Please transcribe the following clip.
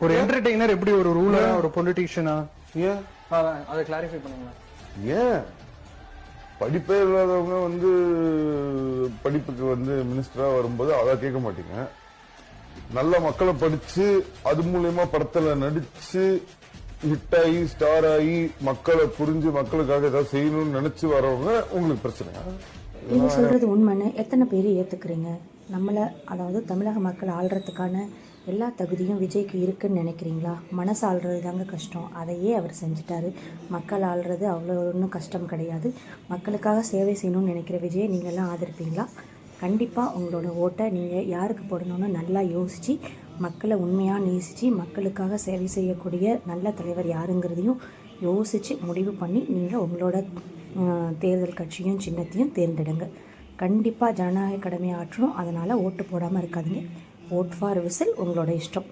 ஒரு என்டர்டெய்னர் எப்படி ஒரு ரூலரா ஒரு பொலிட்டீஷியனா ஏன் அதை கிளாரிஃபை பண்ணுங்களா? ஏன் படிப்பே இல்லாதவங்க படிப்புக்கு மினிஸ்டரா வரும்போது அதை கேட்க மாட்டீங்க. நல்ல மக்களை படிச்சு அது மூலியமா படத்துல நடிச்சு ஹிட் ஆகி ஸ்டார் ஆகி மக்களை புரிஞ்சு மக்களுக்காக ஏதாவது செய்யணும்னு நினைச்சு வரவங்க உங்களுக்கு பிரச்சனையா? நீங்க சொல்றது உண்மைன்னு எத்தனை பேர் ஏத்துக்கிறீங்க? நம்மளை அதாவது தமிழக மக்கள் ஆள்றதுக்கான எல்லா தகுதியும் விஜய்க்கு இருக்குன்னு நினைக்கிறீங்களா? மனசு ஆள்றது தாங்க கஷ்டம். அதையே அவர் செஞ்சுட்டாரு. மக்கள் ஆள்றது அவ்வளோ ஒன்றும் கஷ்டம் கிடையாது. மக்களுக்காக சேவை செய்யணும்னு நினைக்கிற விஜயை நீங்கள்லாம் ஆதரிப்பீங்களா? கண்டிப்பாக உங்களோட ஓட்டை நீங்கள் யாருக்கு போடணும்னு நல்லா யோசித்து மக்களை உண்மையாக நேசித்து மக்களுக்காக சேவை செய்யக்கூடிய நல்ல தலைவர் யாருங்கிறதையும் யோசித்து முடிவு பண்ணி நீங்கள் உங்களோட தேர்தல் கட்சியும் சின்னத்தையும் தேர்ந்தெடுங்க. கண்டிப்பாக ஜனநாயக கடமையை ஆற்றணும். அதனால் ஓட்டு போடாமல் இருக்காதீங்க. ஓட் ஃபார் விசில் உங்களோட இஷ்டம்.